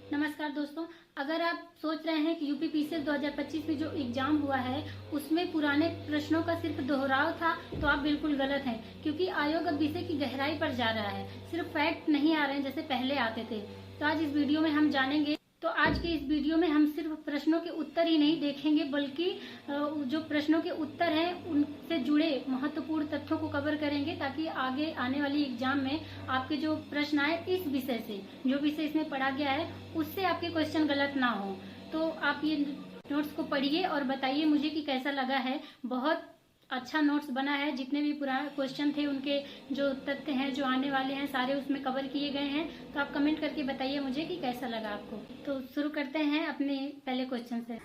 नमस्कार दोस्तों, अगर आप सोच रहे हैं कि यूपी पीसीएस 2025 में जो एग्जाम हुआ है उसमें पुराने प्रश्नों का सिर्फ दोहराव था तो आप बिल्कुल गलत हैं, क्योंकि आयोग अब विषय की गहराई पर जा रहा है। सिर्फ फैक्ट नहीं आ रहे हैं जैसे पहले आते थे। तो आज इस वीडियो में हम जानेंगे। तो आज के इस वीडियो में हम सिर्फ प्रश्नों के उत्तर ही नहीं देखेंगे, बल्कि जो प्रश्नों के उत्तर हैं उनसे जुड़े महत्वपूर्ण तथ्यों को कवर करेंगे, ताकि आगे आने वाली एग्जाम में आपके जो प्रश्न आए इस विषय से, जो विषय इसमें पढ़ा गया है उससे आपके क्वेश्चन गलत ना हो। तो आप ये नोट्स को पढ़िए और बताइए मुझे कि कैसा लगा है। बहुत अच्छा नोट्स बना है। जितने भी पुराने क्वेश्चन थे उनके जो तथ्य हैं, जो आने वाले हैं, सारे उसमें कवर किए गए हैं। तो आप कमेंट करके बताइए मुझे कि कैसा लगा आपको। तो शुरू करते हैं अपने पहले क्वेश्चन से।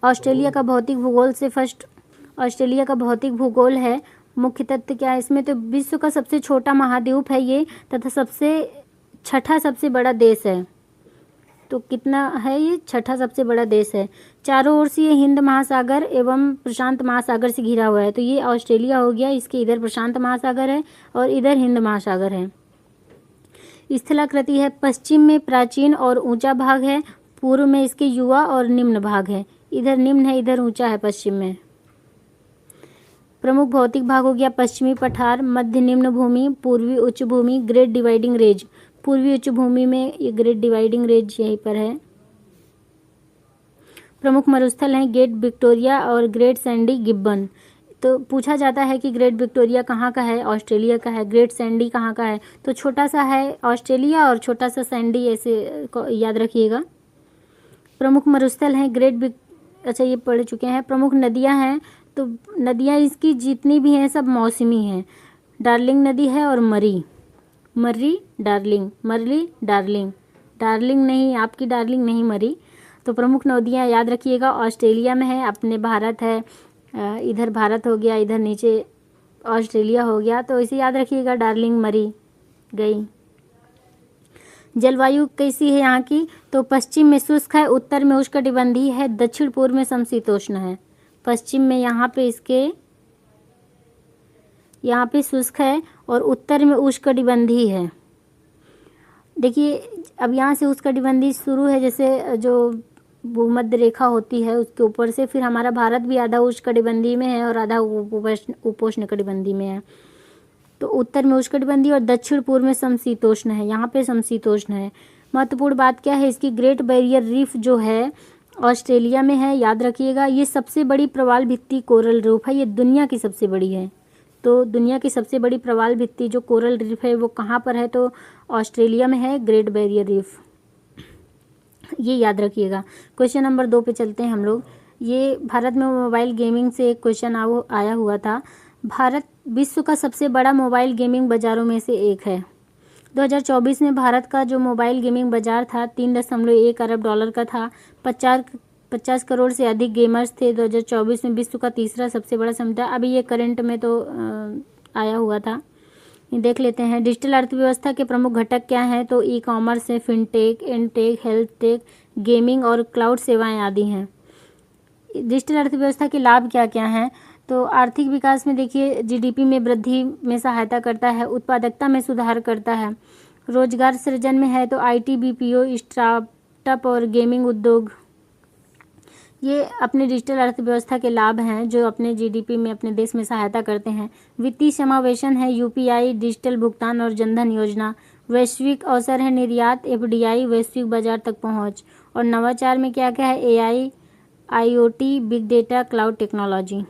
ऑस्ट्रेलिया का भौतिक भूगोल से फर्स्ट, ऑस्ट्रेलिया का भौतिक भूगोल है। मुख्य तथ्य क्या है इसमें? तो विश्व का सबसे छोटा महाद्वीप है ये, तथा छठा सबसे बड़ा देश है। तो कितना है ये? छठा सबसे बड़ा देश है। चारों ओर से ये हिंद महासागर एवं प्रशांत महासागर से घिरा हुआ है। तो ये ऑस्ट्रेलिया हो गया, इसके इधर प्रशांत महासागर है और इधर हिंद महासागर है। स्थलाकृति है, पश्चिम में प्राचीन और ऊंचा भाग है, पूर्व में इसके युवा और निम्न भाग है। इधर निम्न है, इधर ऊंचा है पश्चिम में। प्रमुख भौतिक भाग हो गया पश्चिमी पठार, मध्य निम्न भूमि, पूर्वी उच्च भूमि, ग्रेट डिवाइडिंग रेंज। पूर्वी उच्च भूमि में ये ग्रेट डिवाइडिंग रेंज यहीं पर है। प्रमुख मरुस्थल हैं ग्रेट विक्टोरिया और ग्रेट सैंडी गिब्बन। तो पूछा जाता है कि ग्रेट विक्टोरिया कहाँ का है? ऑस्ट्रेलिया का है। ग्रेट सैंडी कहाँ का है? तो छोटा सा है ऑस्ट्रेलिया और छोटा सा सैंडी, ऐसे याद रखिएगा। प्रमुख मरुस्थल हैं अच्छा ये पढ़ चुके हैं। प्रमुख नदियाँ हैं, तो नदियाँ इसकी जितनी भी हैं सब मौसमी हैं। डार्लिंग नदी है और मरी डार्लिंग, डार्लिंग नहीं, आपकी डार्लिंग नहीं मरी। तो प्रमुख नदियाँ याद रखिएगा। ऑस्ट्रेलिया में है, अपने भारत है, इधर भारत हो गया, इधर नीचे ऑस्ट्रेलिया हो गया। तो इसे याद रखिएगा, डार्लिंग मरी गई। जलवायु कैसी है यहाँ की? तो पश्चिम में शुष्क है, उत्तर में उष्णकटिबंधीय है, दक्षिण पूर्व में समशीतोष्ण है। पश्चिम में यहाँ पे शुष्क है और उत्तर में उष्णकटिबंधीय है। देखिए अब यहाँ से उष्णकटिबंधीय शुरू है, जैसे जो भूमध्य रेखा होती है उसके ऊपर से, फिर हमारा भारत भी आधा उष्णकटिबंधीय में है और आधा उपोष्णकटिबंधीय में है। तो उत्तर में उष्णकटिबंधीय और दक्षिण पूर्व में समशीतोष्ण है। यहाँ पे समशीतोष्ण है। महत्वपूर्ण बात क्या है इसकी? ग्रेट बैरियर रीफ जो है ऑस्ट्रेलिया में है, याद रखिएगा। ये सबसे बड़ी प्रवाल भित्ति कोरल रीफ है, ये दुनिया की सबसे बड़ी है। तो दुनिया की सबसे बड़ी प्रवाल भित्ति जो कोरल रीफ है वो कहाँ पर है? तो ऑस्ट्रेलिया में है, ग्रेट बैरियर रीफ, ये याद रखिएगा। क्वेश्चन नंबर 2 पे चलते हैं हम लोग। ये भारत में मोबाइल गेमिंग से एक क्वेश्चन आया हुआ था। भारत विश्व का सबसे बड़ा मोबाइल गेमिंग बाज़ारों में से एक है। 2024 में भारत का जो मोबाइल गेमिंग बाज़ार था 3.1 अरब डॉलर का था। 50 करोड़ से अधिक गेमर्स थे। 2024 में विश्व का तीसरा सबसे बड़ा समुदाय। अभी ये करंट में तो आया हुआ था, ये देख लेते हैं। डिजिटल अर्थव्यवस्था के प्रमुख घटक क्या हैं? तो ई कॉमर्स है, fintech, NTech, health take, gaming और क्लाउड सेवाएं आदि हैं। डिजिटल अर्थव्यवस्था के लाभ क्या क्या हैं? तो आर्थिक विकास में देखिए जीडीपी में वृद्धि में सहायता करता है, उत्पादकता में सुधार करता है, रोजगार सृजन में है तो आईटी, बीपीओ, स्टार्टअप और गेमिंग उद्योग, ये अपने डिजिटल अर्थव्यवस्था के लाभ हैं जो अपने जीडीपी में अपने देश में सहायता करते हैं। वित्तीय समावेशन है यूपीआई, डिजिटल भुगतान और जनधन योजना। वैश्विक अवसर है निर्यात, एफडीआई, वैश्विक बाजार तक पहुंच। और नवाचार में क्या क्या है? AI, IoT, big data, cloud technology.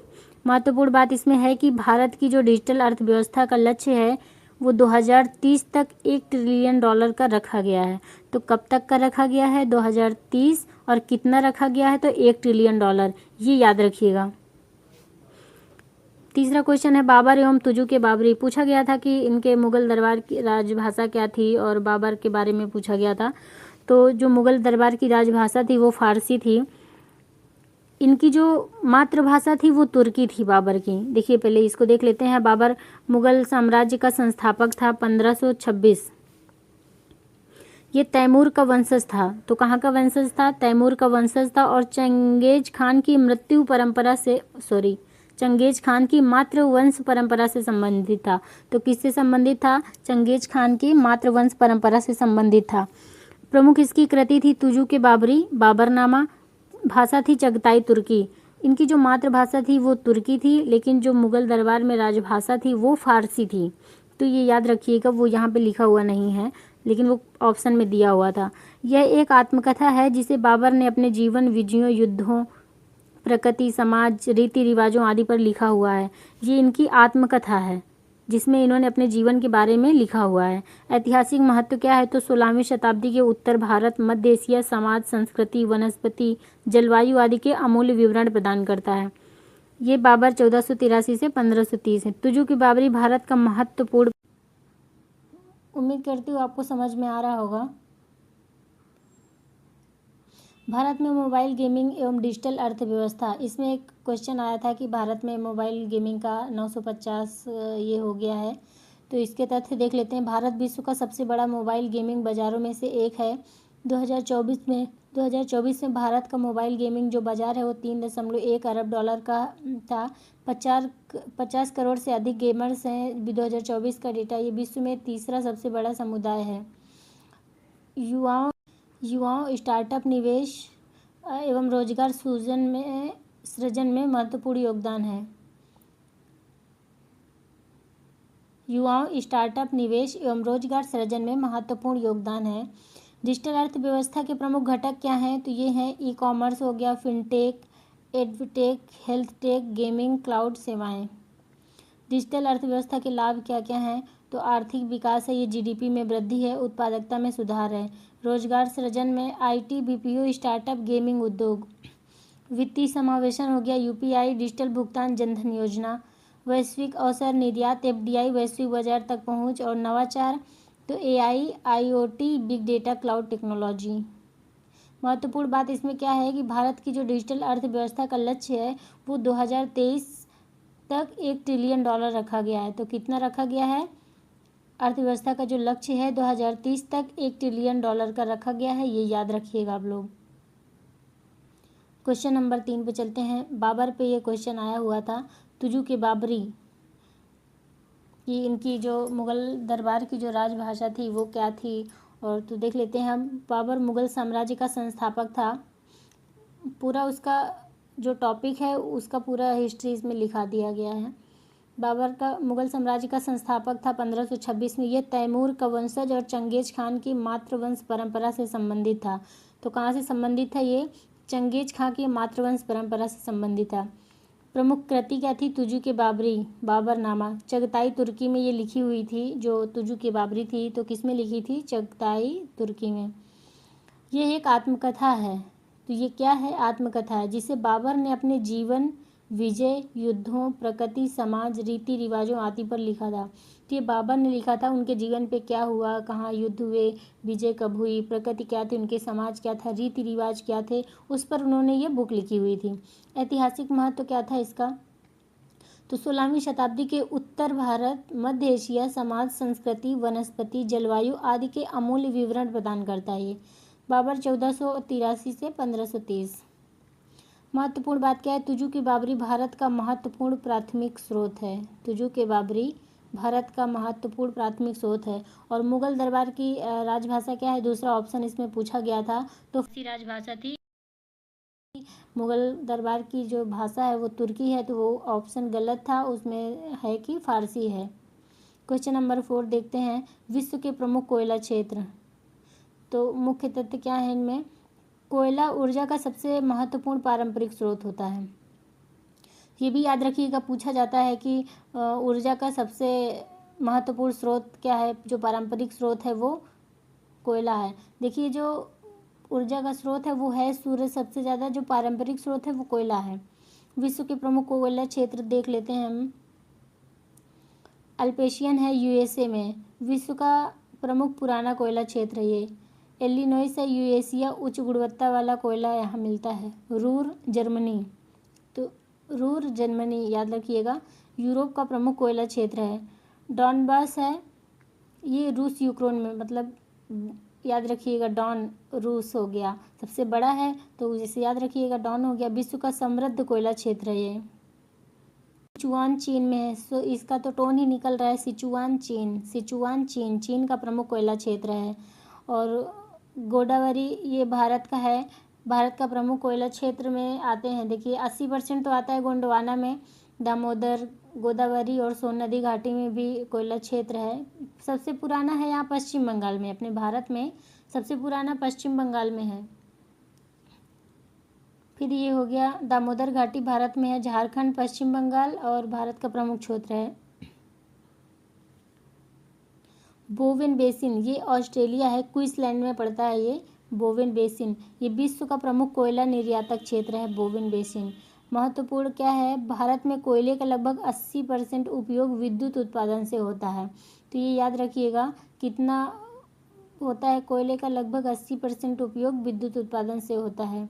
महत्वपूर्ण बात इसमें है कि भारत की जो डिजिटल अर्थव्यवस्था का लक्ष्य है वो 2030 तक $1 ट्रिलियन का रखा गया है। तो कब तक का रखा गया है? 2030। और कितना रखा गया है? तो $1 ट्रिलियन, ये याद रखिएगा। तीसरा क्वेश्चन है बाबर एवं तुजु के बाबरी। पूछा गया था कि इनके मुगल दरबार की राजभाषा क्या थी और बाबर के बारे में पूछा गया था। तो जो मुगल दरबार की राजभाषा थी वो फारसी थी। इनकी जो मातृभाषा थी वो तुर्की थी बाबर की। देखिए पहले इसको देख लेते हैं। बाबर मुगल साम्राज्य का संस्थापक था 1526। ये तैमूर का वंशज था। तो कहाँ का वंशज था? तैमूर का वंशज था। और चंगेज खान की मातृवंश परंपरा से संबंधित था। तो किससे संबंधित था? चंगेज खान की मातृवंश परंपरा से संबंधित था। प्रमुख इसकी कृति थी तुजू के बाबरी, बाबरनामा। भाषा थी चगताई तुर्की। इनकी जो मातृभाषा थी वो तुर्की थी, लेकिन जो मुगल दरबार में राजभाषा थी वो फारसी थी। तो ये याद रखिएगा, वो यहाँ पे लिखा हुआ नहीं है, लेकिन वो ऑप्शन में दिया हुआ था। यह एक आत्मकथा है जिसे बाबर ने अपने जीवन, विजयों, युद्धों, प्रकृति, समाज, रीति रिवाजों आदि पर लिखा हुआ है। ये इनकी आत्मकथा है जिसमें इन्होंने अपने जीवन के बारे में लिखा हुआ है। ऐतिहासिक महत्व क्या है, तो 16वीं शताब्दी के उत्तर भारत, मध्य एशिया, समाज, संस्कृति, वनस्पति, जलवायु आदि के अमूल्य विवरण प्रदान करता है। ये बाबर 1483 से 1530 है। तुजू की बाबरी भारत का महत्वपूर्ण। उम्मीद करती हूँ आपको समझ में आ रहा होगा। भारत में मोबाइल गेमिंग एवं डिजिटल अर्थव्यवस्था, इसमें एक क्वेश्चन आया था कि भारत में मोबाइल गेमिंग का 950 ये हो गया है। तो इसके तथ्य देख लेते हैं। भारत विश्व का सबसे बड़ा मोबाइल गेमिंग बाज़ारों में से एक है। 2024 में भारत का मोबाइल गेमिंग जो बाज़ार है वो 3.1 अरब डॉलर का था। 50 करोड़ से अधिक गेमर्स हैं। 2024 का डेटा, ये विश्व में तीसरा सबसे बड़ा समुदाय है। युवाओं स्टार्टअप निवेश एवं रोजगार सृजन में महत्वपूर्ण योगदान है। युवाओं स्टार्टअप निवेश एवं रोजगार सृजन में महत्वपूर्ण योगदान है। डिजिटल अर्थव्यवस्था के प्रमुख घटक क्या हैं, तो ये हैं ई कॉमर्स हो गया, fintech, edtech, health take, gaming, cloud सेवाएं। डिजिटल अर्थव्यवस्था के लाभ क्या क्या हैं, तो आर्थिक विकास है, ये जीडीपी में वृद्धि है, उत्पादकता में सुधार है, रोजगार सृजन में आईटी, बीपीओ, स्टार्टअप, गेमिंग उद्योग। वित्तीय समावेशन हो गया, यूपीआई, डिजिटल भुगतान, जनधन योजना। वैश्विक अवसर, निर्यात, एफडीआई, वैश्विक बाजार तक पहुंच और नवाचार, तो AI, IoT, big data, cloud technology. महत्वपूर्ण बात इसमें क्या है कि भारत की जो डिजिटल अर्थव्यवस्था का लक्ष्य है वो 2023 तक $1 ट्रिलियन रखा गया है। तो कितना रखा गया है, अर्थव्यवस्था का जो लक्ष्य है 2030 तक $1 ट्रिलियन का रखा गया है, ये याद रखिएगा आप लोग। क्वेश्चन नंबर 3 पे चलते हैं। बाबर पे ये क्वेश्चन आया हुआ था, तुजू के बाबरी कि इनकी जो मुगल दरबार की जो राजभाषा थी वो क्या थी। और तो देख लेते हैं हम। बाबर मुगल साम्राज्य का संस्थापक था। पूरा उसका जो टॉपिक है उसका पूरा हिस्ट्री इसमें लिखा दिया गया है। बाबर का मुगल साम्राज्य का संस्थापक था 1526 में। यह तैमूर का वंशज और चंगेज खान की मातृवंश परंपरा से संबंधित था। तो कहाँ से संबंधित था, ये चंगेज खान की मातृवंश परंपरा से संबंधित था। प्रमुख कृति क्या थी, तुजू के बाबरी, बाबरनामा। चगताई तुर्की में ये लिखी हुई थी, जो तुजू के बाबरी थी तो किस में लिखी थी, चगताई तुर्की में। यह एक आत्मकथा है। तो ये क्या है, आत्मकथा है, जिसे बाबर ने अपने जीवन, विजय, युद्धों, प्रकृति, समाज, रीति रिवाजों आदि पर लिखा था। तो ये बाबर ने लिखा था, उनके जीवन पे क्या हुआ, कहाँ युद्ध हुए, विजय कब हुई, प्रकृति क्या थी, उनके समाज क्या था, रीति रिवाज क्या थे, उस पर उन्होंने ये बुक लिखी हुई थी। ऐतिहासिक महत्व क्या था इसका, तो 16वीं शताब्दी के उत्तर भारत, मध्य एशिया, समाज, संस्कृति, वनस्पति, जलवायु आदि के अमूल्य विवरण प्रदान करता है। ये बाबर 1483 से 1530। महत्वपूर्ण बात क्या है, तुजू की बाबरी भारत का महत्वपूर्ण प्राथमिक स्रोत है। तुजू के बाबरी भारत का महत्वपूर्ण प्राथमिक स्रोत है। और मुगल दरबार की राजभाषा क्या है, दूसरा ऑप्शन इसमें पूछा गया था, तो राजभाषा थी। मुगल दरबार की जो भाषा है वो तुर्की है, तो वो ऑप्शन गलत था, उसमें है कि फारसी है। क्वेश्चन नंबर 4 देखते हैं। विश्व के प्रमुख कोयला क्षेत्र, तो मुख्य तथ्य क्या है इनमें, कोयला ऊर्जा का सबसे महत्वपूर्ण पारंपरिक स्रोत होता है। ये भी याद रखिएगा, पूछा जाता है कि ऊर्जा का सबसे महत्वपूर्ण स्रोत क्या है, जो पारंपरिक स्रोत है वो कोयला है। देखिए जो ऊर्जा का स्रोत है वो है सूर्य, सबसे ज़्यादा जो पारंपरिक स्रोत है वो कोयला है। विश्व के प्रमुख कोयला क्षेत्र देख लेते हैं हम। अल्पेशियन है यूएसए में, विश्व का प्रमुख पुराना कोयला क्षेत्र है ये। इलिनॉइस है यूएशिया, उच्च गुणवत्ता वाला कोयला यहाँ मिलता है। रूर जर्मनी, तो रूर जर्मनी याद रखिएगा, यूरोप का प्रमुख कोयला क्षेत्र है। डॉनबास है, ये रूस यूक्रेन में, मतलब याद रखिएगा डॉन रूस हो गया, सबसे बड़ा है तो जैसे याद रखिएगा डॉन हो गया। विश्व का समृद्ध कोयला क्षेत्र है ये। सिचुआन चीन में है, सो इसका तो टोन ही निकल रहा है, सिचुआन चीन, सिचुआन चीन, चीन का प्रमुख कोयला क्षेत्र है। और गोदावरी ये भारत का है, भारत का प्रमुख कोयला क्षेत्र में आते हैं। देखिए 80% तो आता है गोंडवाना में, दामोदर, गोदावरी और सोन नदी घाटी में भी कोयला क्षेत्र है। सबसे पुराना है यहाँ पश्चिम बंगाल में, अपने भारत में सबसे पुराना पश्चिम बंगाल में है। फिर ये हो गया दामोदर घाटी भारत में है, झारखंड, पश्चिम बंगाल और भारत का प्रमुख क्षेत्र है। बोवेन बेसिन ये ऑस्ट्रेलिया है, क्वींसलैंड में पड़ता है ये बोवेन बेसिन। ये विश्व का प्रमुख कोयला निर्यातक क्षेत्र है बोवेन बेसिन। महत्वपूर्ण क्या है, भारत में कोयले का लगभग 80% उपयोग विद्युत उत्पादन से होता है। तो ये याद रखिएगा, कितना होता है कोयले का, लगभग 80% उपयोग विद्युत उत्पादन से होता है।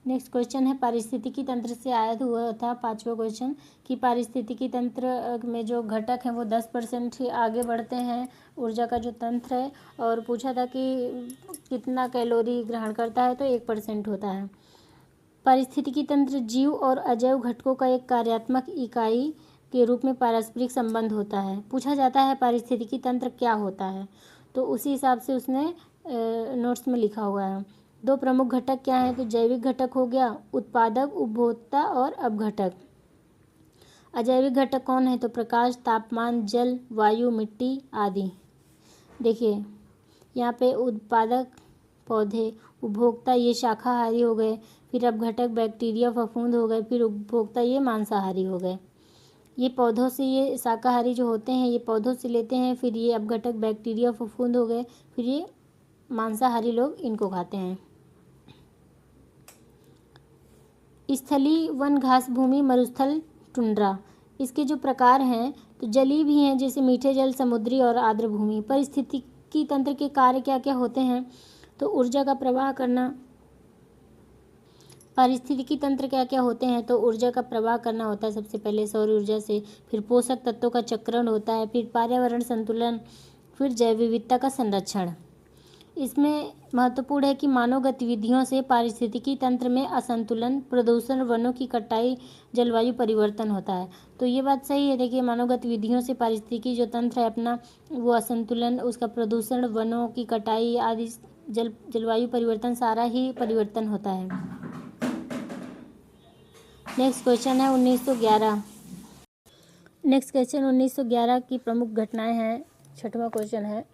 नेक्स्ट क्वेश्चन है पारिस्थितिकी तंत्र से आया हुआ था 5वां क्वेश्चन, कि पारिस्थितिकी तंत्र में जो घटक हैं वो 10% ही आगे बढ़ते हैं ऊर्जा का जो तंत्र है, और पूछा था कि कितना कैलोरी ग्रहण करता है, तो 1% होता है। पारिस्थितिकी तंत्र जीव और अजैव घटकों का एक कार्यात्मक इकाई के रूप में पारस्परिक संबंध होता है। पूछा जाता है पारिस्थितिकी तंत्र क्या होता है, तो उसी हिसाब से उसने नोट्स में लिखा हुआ है। दो प्रमुख घटक क्या हैं, तो जैविक घटक हो गया, उत्पादक, उपभोक्ता और अपघटक। अजैविक घटक कौन है, तो प्रकाश, तापमान, जल, वायु, मिट्टी आदि। देखिए यहाँ पे उत्पादक पौधे, उपभोक्ता ये शाकाहारी हो गए, फिर अपघटक बैक्टीरिया, फफूंद हो गए, फिर उपभोक्ता ये मांसाहारी हो गए। ये पौधों से, ये शाकाहारी जो होते हैं ये पौधों से लेते हैं, फिर ये अपघटक बैक्टीरिया, फफूंद हो गए, फिर ये मांसाहारी लोग इनको खाते हैं। स्थलीय वन, घास भूमि, मरुस्थल, टुंड्रा, इसके जो प्रकार हैं तो जलीय भी हैं, जैसे मीठे जल, समुद्री और आर्द्र भूमि। पारिस्थितिकी तंत्र के कार्य क्या क्या होते हैं, तो ऊर्जा का प्रवाह करना। पारिस्थितिकी तंत्र क्या क्या होते हैं, तो ऊर्जा का प्रवाह करना होता है सबसे पहले सौर ऊर्जा से, फिर पोषक तत्वों का चक्रण होता है, फिर पर्यावरण संतुलन, फिर जैव विविधता का संरक्षण। इसमें महत्वपूर्ण है कि मानव गतिविधियों से पारिस्थितिकी तंत्र में असंतुलन, प्रदूषण, वनों की कटाई, जलवायु परिवर्तन होता है। तो ये बात सही है। देखिए मानव गतिविधियों से पारिस्थितिकी जो तंत्र है अपना वो असंतुलन, उसका प्रदूषण, वनों की कटाई आदि, जलवायु परिवर्तन, सारा ही परिवर्तन होता है। नेक्स्ट क्वेश्चन है 1911। नेक्स्ट क्वेश्चन 1911 की प्रमुख घटनाएं हैं, 6वां क्वेश्चन है।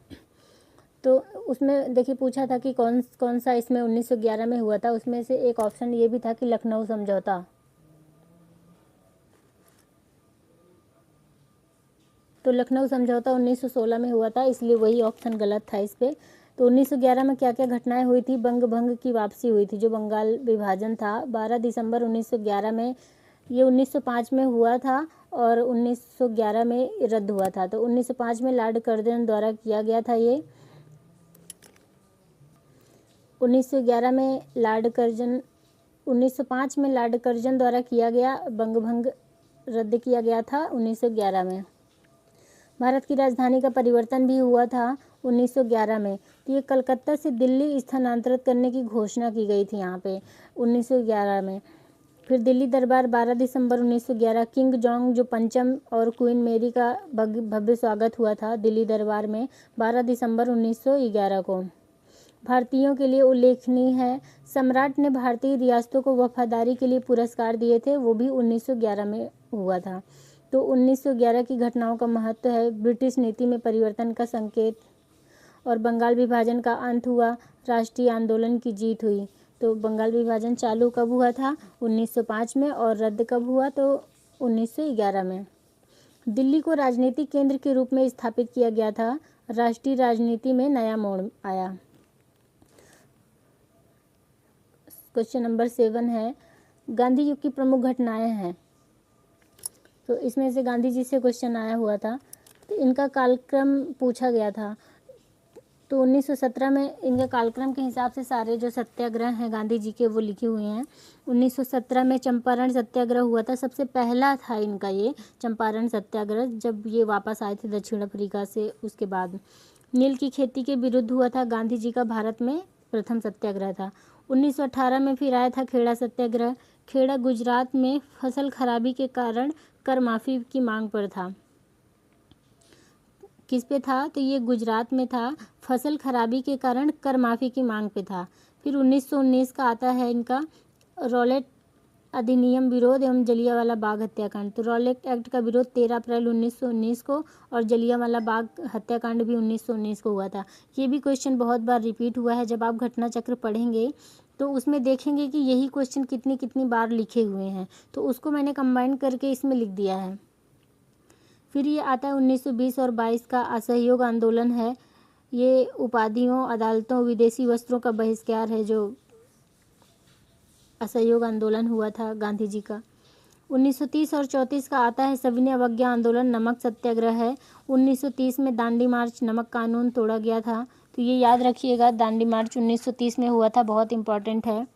तो उसमें देखिए पूछा था कि कौन कौन सा इसमें 1911 में हुआ था, उसमें से एक ऑप्शन ये भी था कि लखनऊ समझौता। तो लखनऊ समझौता 1916 में हुआ था, इसलिए वही ऑप्शन गलत था इस पे। तो 1911 में क्या क्या घटनाएं हुई थी, बंग भंग की वापसी हुई थी, जो बंगाल विभाजन था 12 दिसंबर 1911 में, ये 1905 में हुआ था और 1911 में रद्द हुआ था। तो 1905 में लॉर्ड कर्जन द्वारा किया गया था ये। 1911 में लॉर्ड कर्जन, 1905 में लॉर्ड कर्जन द्वारा किया गया बंग भंग रद्द किया गया था 1911 में। भारत की राजधानी का परिवर्तन भी हुआ था 1911 में। तो ये कलकत्ता से दिल्ली स्थानांतरित करने की घोषणा की गई थी यहाँ पे 1911 में। फिर दिल्ली दरबार 12 दिसंबर 1911, किंग जॉन्ग जो पंचम और क्वीन मेरी का भव्य स्वागत हुआ था दिल्ली दरबार में 12 दिसंबर 1911 को। भारतीयों के लिए उल्लेखनीय है, सम्राट ने भारतीय रियासतों को वफादारी के लिए पुरस्कार दिए थे, वो भी 1911 में हुआ था। तो 1911 की घटनाओं का महत्व है, ब्रिटिश नीति में परिवर्तन का संकेत, और बंगाल विभाजन का अंत हुआ, राष्ट्रीय आंदोलन की जीत हुई। तो बंगाल विभाजन चालू कब हुआ था, 1905 में, और रद्द कब हुआ, तो 1911 में। दिल्ली को राजनीतिक केंद्र के रूप में स्थापित किया गया था, राष्ट्रीय राजनीति में नया मोड़ आया। क्वेश्चन नंबर 7 है, गांधी युग की प्रमुख घटनाएं हैं। तो इसमें से गांधी जी से क्वेश्चन आया हुआ था, तो इनका कालक्रम पूछा गया था। तो 1917 में इनके कालक्रम के हिसाब से सारे जो सत्याग्रह हैं गांधी जी के वो लिखे हुए हैं। 1917 में चंपारण सत्याग्रह हुआ था, सबसे पहला था इनका ये चंपारण सत्याग्रह, जब ये वापस आए थे दक्षिण अफ्रीका से। उसके बाद नील की खेती के विरुद्ध हुआ था गांधी जी का भारत में प्रथम सत्याग्रह था। 1918 में फिर आया था खेड़ा सत्याग्रह। खेड़ा गुजरात में फसल खराबी के कारण कर माफी की मांग पर था। किस पे था? तो ये गुजरात में था। फसल खराबी के कारण कर माफ़ी की मांग पे था। फिर 1919 का आता है इनका रॉलेट अधिनियम विरोध एवं जलियांवाला बाग हत्याकांड। तो रॉलेट एक्ट का विरोध 13 अप्रैल 1919 को और जलियांवाला बाग हत्याकांड भी 1919 को हुआ था। ये भी क्वेश्चन बहुत बार रिपीट हुआ है। जब आप घटना चक्र पढ़ेंगे तो उसमें देखेंगे कि यही क्वेश्चन कितनी कितनी बार लिखे हुए हैं, तो उसको मैंने कंबाइन करके इसमें लिख दिया है। फिर ये आता है 1920 और 22 का असहयोग आंदोलन है। ये उपाधियों, अदालतों, विदेशी वस्त्रों का बहिष्कार है, जो असहयोग आंदोलन हुआ था गांधी जी का। 1930 और 34 का आता है सविनय अवज्ञा आंदोलन, नमक सत्याग्रह है। 1930 में दांडी मार्च, नमक कानून तोड़ा गया था, तो ये याद रखिएगा। दांडी मार्च 1930 में हुआ था, बहुत इंपॉर्टेंट है।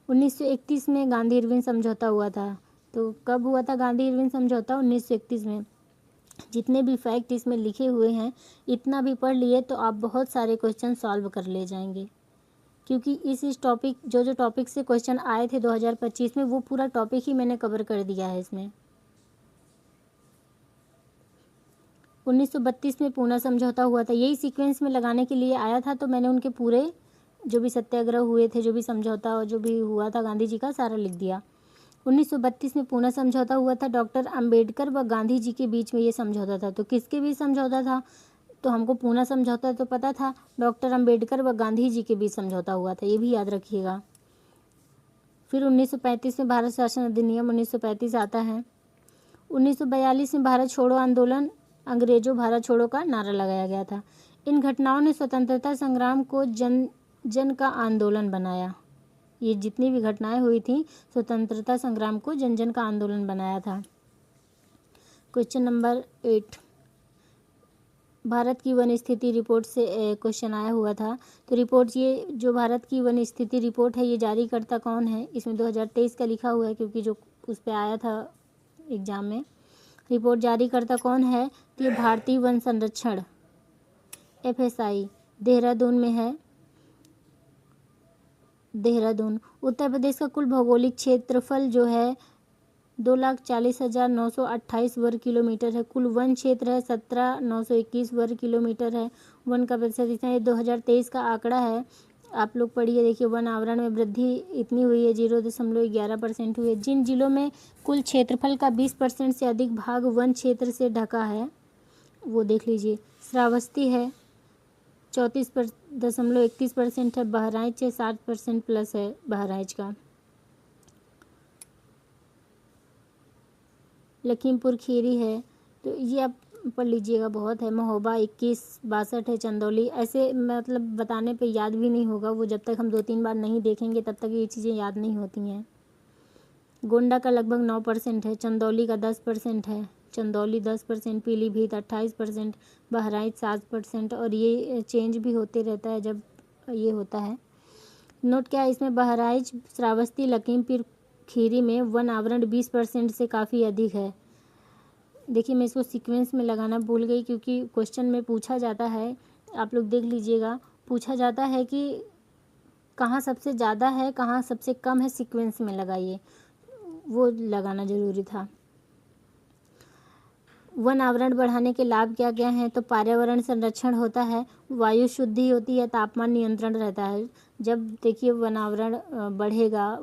1931 में गांधी इरविन समझौता हुआ था। तो कब हुआ था गांधी इरविन समझौता? 1931 में। जितने भी फैक्ट इसमें लिखे हुए हैं, इतना भी पढ़ लिए तो आप बहुत सारे क्वेश्चन सॉल्व कर ले जाएंगे, क्योंकि इस टॉपिक जो टॉपिक से क्वेश्चन आए थे 2025 में, वो पूरा टॉपिक ही मैंने कवर कर दिया है इसमें। 1932 में पूना समझौता हुआ था। यही सीक्वेंस में लगाने के लिए आया था, तो मैंने उनके पूरे जो भी सत्याग्रह हुए थे, जो भी समझौता और जो भी हुआ था गांधी जी का, सारा लिख दिया। 1932 में पूना समझौता हुआ था। डॉक्टर अंबेडकर व गांधी जी के बीच में ये समझौता था। तो किसके बीच समझौता था? तो हमको पूना समझौता तो पता था, डॉक्टर अंबेडकर व गांधी जी के बीच समझौता हुआ था, ये भी याद रखिएगा। फिर 1935 में भारत शासन अधिनियम 1935 आता है। 1942 में भारत छोड़ो आंदोलन, अंग्रेजों भारत छोड़ो का नारा लगाया गया था। इन घटनाओं ने स्वतंत्रता संग्राम को जन जन का आंदोलन बनाया। ये जितनी भी घटनाएं हुई थी, स्वतंत्रता संग्राम को जन जन का आंदोलन बनाया था। क्वेश्चन नंबर 8, भारत की वन स्थिति रिपोर्ट से क्वेश्चन आया हुआ था। तो रिपोर्ट, ये जो भारत की वन स्थिति रिपोर्ट है, ये जारी करता कौन है? इसमें 2023 का लिखा हुआ है, क्योंकि जो उस पर आया था एग्जाम में। रिपोर्ट जारी करता कौन है? तो ये भारतीय वन संरक्षण FSI देहरादून में है। देहरादून। उत्तर प्रदेश का कुल भौगोलिक क्षेत्रफल जो है 2,40,928 वर्ग किलोमीटर है। कुल वन क्षेत्र है 17,921 वर्ग किलोमीटर है। वन का प्रतिशत इतना है। 2023 का आंकड़ा है, आप लोग पढ़िए। देखिए, वन आवरण में वृद्धि इतनी हुई है, 0.11% हुई है। जिन जिलों में कुल क्षेत्रफल का 20% से अधिक भाग वन क्षेत्र से ढका है, वो देख लीजिए। श्रावस्ती है 34.31% है। बहराइच है 60% प्लस है बहराइच का। लखीमपुर खीरी है, तो ये आप पढ़ लीजिएगा, बहुत है। महोबा 21, 62 है। चंदौली, ऐसे मतलब बताने पे याद भी नहीं होगा, वो जब तक हम 2-3 बार नहीं देखेंगे तब तक ये चीज़ें याद नहीं होती हैं। गोंडा का लगभग 9% है। चंदौली का 10% है। चंदौली 10%, पीलीभीत 28%, बहराइच 7%, और ये चेंज भी होते रहता है जब ये होता है। नोट क्या है इसमें? बहराइच, श्रावस्ती, लखीमपुर खीरी में वन आवरण 20% से काफ़ी अधिक है। देखिए, मैं इसको सीक्वेंस में लगाना भूल गई, क्योंकि क्वेश्चन में पूछा जाता है, आप लोग देख लीजिएगा, पूछा जाता है कि कहाँ सबसे ज़्यादा है, कहाँ सबसे कम है, सीक्वेंस में लगाइए, वो लगाना ज़रूरी था। वन आवरण बढ़ाने के लाभ क्या क्या हैं? तो पर्यावरण संरक्षण होता है, वायु शुद्धि होती है, तापमान नियंत्रण रहता है। जब देखिए वन आवरण बढ़ेगा,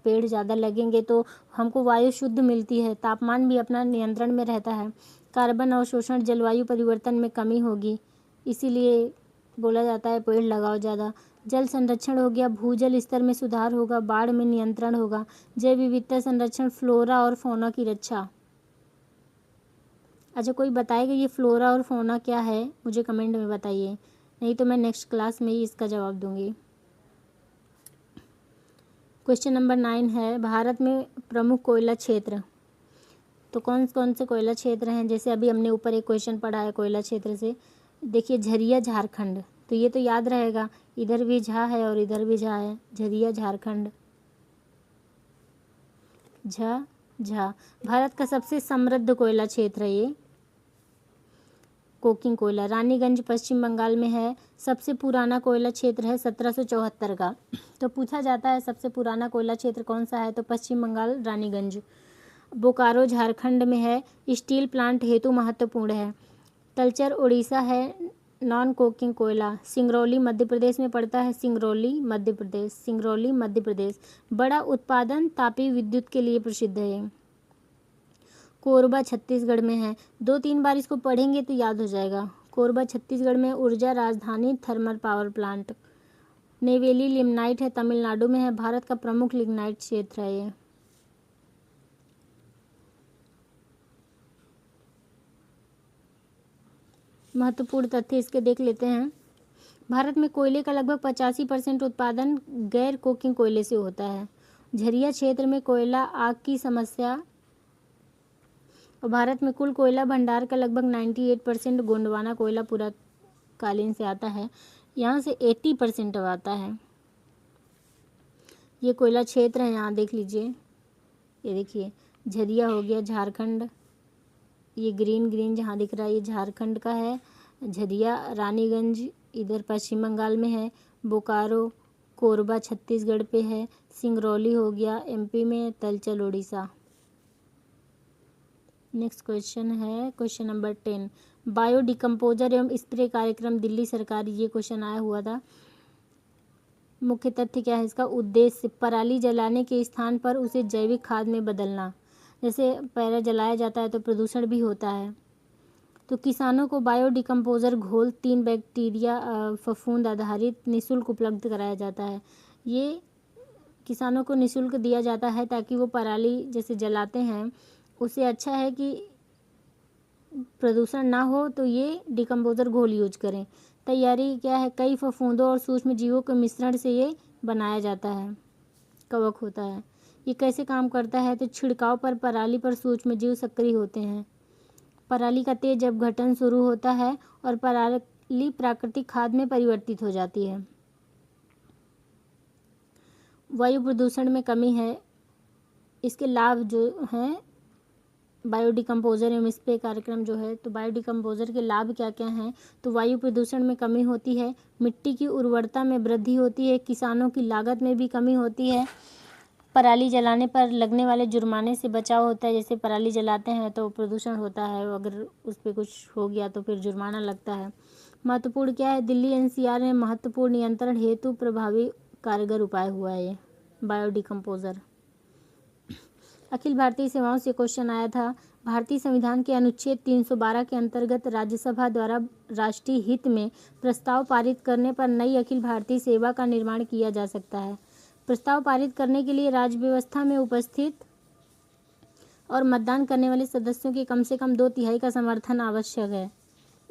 पेड़ ज़्यादा लगेंगे तो हमको वायु शुद्ध मिलती है, तापमान भी अपना नियंत्रण में रहता है। कार्बन अवशोषण, जलवायु परिवर्तन में कमी होगी, इसीलिए बोला जाता है पेड़ लगाओ ज़्यादा। जल संरक्षण हो गया, भूजल स्तर में सुधार होगा, बाढ़ में नियंत्रण होगा। जैव विविधता संरक्षण, फ्लोरा और फौना की रक्षा। अच्छा, कोई बताएगा ये फ्लोरा और फौना क्या है? मुझे कमेंट में बताइए, नहीं तो मैं नेक्स्ट क्लास में ही इसका जवाब दूंगी। क्वेश्चन नंबर 9 है, भारत में प्रमुख कोयला क्षेत्र। तो कौन कौन से कोयला क्षेत्र हैं? जैसे अभी हमने ऊपर एक क्वेश्चन पढ़ा है कोयला क्षेत्र से। देखिए, झरिया झारखंड, तो ये तो याद रहेगा, इधर भी झा है और इधर भी झा है। झरिया झारखंड, झा। भारत का सबसे समृद्ध कोयला क्षेत्र है ये कोकिंग कोयला। रानीगंज पश्चिम बंगाल में है। सबसे पुराना कोयला क्षेत्र है 1774 का। तो पूछा जाता है सबसे पुराना कोयला क्षेत्र कौन सा है? तो पश्चिम बंगाल, रानीगंज। बोकारो झारखंड में है, स्टील प्लांट हेतु महत्वपूर्ण है। तलचर उड़ीसा है नॉन कोकिंग कोयला। सिंगरौली मध्य प्रदेश में पड़ता है। सिंगरौली मध्य प्रदेश, सिंगरौली मध्य प्रदेश। बड़ा उत्पादन तापीय विद्युत के लिए प्रसिद्ध है। कोरबा छत्तीसगढ़ में है। 2-3 बार इसको पढ़ेंगे तो याद हो जाएगा। कोरबा छत्तीसगढ़ में ऊर्जा राजधानी thermal power plant. Neyveli lignite है, तमिलनाडु में है। भारत का प्रमुख लिग्नाइट क्षेत्र है ये। महत्वपूर्ण तथ्य इसके देख लेते हैं। भारत में कोयले का लगभग 85% उत्पादन गैर कोकिंग कोयले से होता है। झरिया क्षेत्र में कोयला आग की समस्या, और भारत में कुल कोयला भंडार का लगभग 98% गोंडवाना कोयला पूरा कालीन से आता है। यहाँ से 80% अब आता है। ये कोयला क्षेत्र है, यहाँ देख लीजिए, ये देखिए झरिया हो गया झारखंड, ये ग्रीन जहाँ दिख रहा है ये झारखंड का है। झरिया रानीगंज इधर पश्चिम बंगाल में है। बोकारो कोरबा छत्तीसगढ़ पे है। सिंगरौली हो गया एमपी में। तलचल उड़ीसा। नेक्स्ट क्वेश्चन है क्वेश्चन नंबर 10। बायो डिकम्पोजर एवं स्प्रे कार्यक्रम दिल्ली सरकार, ये क्वेश्चन आया हुआ था। मुख्य तथ्य क्या है इसका? उद्देश्य पराली जलाने के स्थान पर उसे जैविक खाद में बदलना। जैसे पहले जलाया जाता है तो प्रदूषण भी होता है। तो किसानों को बायो डिकम्पोजर घोल 3 बैक्टीरिया फफूंद आधारित निःशुल्क उपलब्ध कराया जाता है। ये किसानों को निःशुल्क दिया जाता है ताकि वो पराली जैसे जलाते हैं, उससे अच्छा है कि प्रदूषण ना हो, तो ये डिकम्पोजर घोल यूज करें। तैयारी क्या है? कई फफूंदों और सूक्ष्म जीवों के मिश्रण से ये बनाया जाता है, कवक होता है। ये कैसे काम करता है? तो छिड़काव पर पराली पर सूक्ष्म जीव सक्रिय होते हैं। पराली का तेज अपघटन शुरू होता है और पराली प्राकृतिक खाद में परिवर्तित हो जाती है। वायु प्रदूषण में कमी है। इसके लाभ जो हैं बायोडिकम्पोजर एवं स्प्रे कार्यक्रम जो है, तो बायोडिकम्पोजर के लाभ क्या क्या हैं? तो वायु प्रदूषण में कमी होती है, मिट्टी की उर्वरता में वृद्धि होती है, किसानों की लागत में भी कमी होती है, पराली जलाने पर लगने वाले जुर्माने से बचाव होता है। जैसे पराली जलाते हैं तो प्रदूषण होता है, अगर उस पर कुछ हो गया तो फिर जुर्माना लगता है। महत्वपूर्ण क्या है? दिल्ली एनसीआर में महत्वपूर्ण नियंत्रण हेतु प्रभावी कारगर उपाय हुआ है ये बायोडिकम्पोजर। अखिल भारतीय सेवाओं से क्वेश्चन आया था। भारतीय संविधान के अनुच्छेद 312 के अंतर्गत राज्यसभा द्वारा राष्ट्रीय हित में प्रस्ताव पारित करने पर नई अखिल भारतीय सेवा का निर्माण किया जा सकता है। प्रस्ताव पारित करने के लिए राज्य व्यवस्था में उपस्थित और मतदान करने वाले सदस्यों के कम से कम 2/3 का समर्थन आवश्यक है।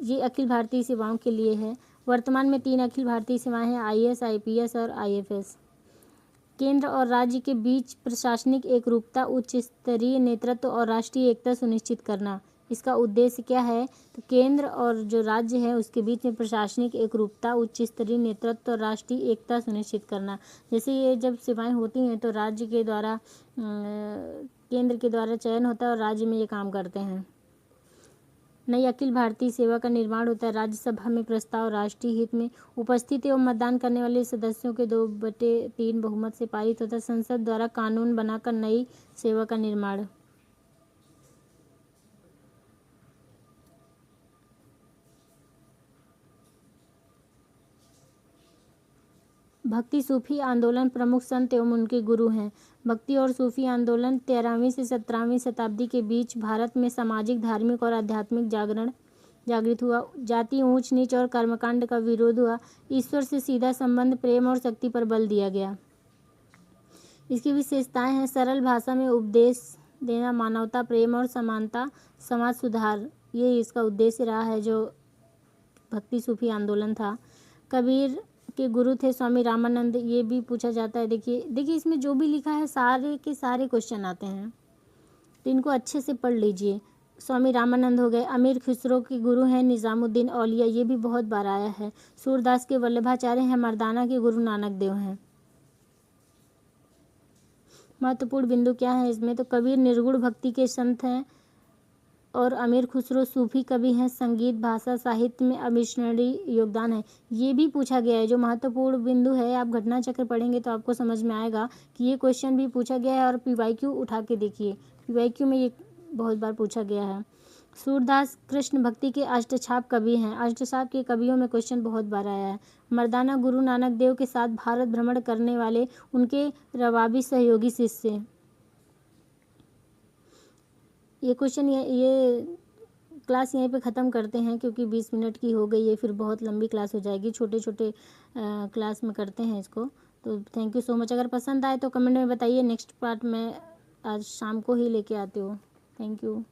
ये अखिल भारतीय सेवाओं के लिए है। वर्तमान में 3 अखिल भारतीय सेवाएं हैं, आईएएस, आईपीएस और आईएफएस। केंद्र और राज्य के बीच प्रशासनिक एकरूपता, उच्च स्तरीय नेतृत्व और राष्ट्रीय एकता सुनिश्चित करना। इसका उद्देश्य क्या है? तो केंद्र और जो राज्य है उसके बीच में प्रशासनिक एकरूपता, उच्च स्तरीय नेतृत्व और राष्ट्रीय एकता सुनिश्चित करना। जैसे ये जब सेवाएं होती हैं तो राज्य के द्वारा केंद्र के द्वारा चयन होता है और राज्य में ये काम करते हैं। नई अखिल भारतीय सेवा का निर्माण होता है। राज्यसभा में प्रस्ताव राष्ट्रीय हित में उपस्थित एवं मतदान करने वाले सदस्यों के 2/3 बहुमत से पारित होता है। संसद द्वारा कानून बनाकर नई सेवा का निर्माण। भक्ति सूफी आंदोलन प्रमुख संत एवं उनके गुरु हैं। भक्ति और सूफी आंदोलन 13वीं से 17वीं शताब्दी के बीच भारत में सामाजिक, धार्मिक और आध्यात्मिक जागृत हुआ। जाति, ऊंच नीच और कर्मकांड का विरोध हुआ। ईश्वर से सीधा संबंध, प्रेम और शक्ति पर बल दिया गया। इसकी विशेषताएं हैं सरल भाषा में उपदेश देना, मानवता, प्रेम और समानता, समाज सुधार। ये इसका उद्देश्य रहा है जो भक्ति सूफी आंदोलन था। कबीर के गुरु थे स्वामी रामानंद, ये भी पूछा जाता है। देखिए इसमें जो भी लिखा है सारे के सारे क्वेश्चन आते हैं, तो इनको अच्छे से पढ़ लीजिए। स्वामी रामानंद हो गए। अमीर खुसरो के गुरु हैं निज़ामुद्दीन औलिया, ये भी बहुत बार आया है। सूरदास के वल्लभाचार्य हैं। मर्दाना के गुरु नानक देव हैं। महत्वपूर्ण बिंदु क्या है इसमें? तो कबीर निर्गुण भक्ति के संत हैं और अमीर खुसरो सूफी कवि हैं। संगीत, भाषा, साहित्य में अविस्मरणीय योगदान है। ये भी पूछा गया है। जो महत्वपूर्ण बिंदु है, आप घटना चक्र पढ़ेंगे तो आपको समझ में आएगा कि ये क्वेश्चन भी पूछा गया है। और पीवाईक्यू उठा के देखिए, पीवाईक्यू में ये बहुत बार पूछा गया है। सूरदास कृष्ण भक्ति के अष्टछाप कवि हैं। अष्टछाप के कवियों में क्वेश्चन बहुत बार आया है। मर्दाना गुरु नानक देव के साथ भारत भ्रमण करने वाले उनके रवाबी सहयोगी शिष्य। ये क्वेश्चन ये क्लास यहीं पे ख़त्म करते हैं क्योंकि 20 मिनट की हो गई है, फिर बहुत लंबी क्लास हो जाएगी। छोटे छोटे क्लास में करते हैं इसको। तो थैंक यू सो मच। अगर पसंद आए तो कमेंट में बताइए। नेक्स्ट पार्ट में आज शाम को ही लेके आती हूँ। Thank you.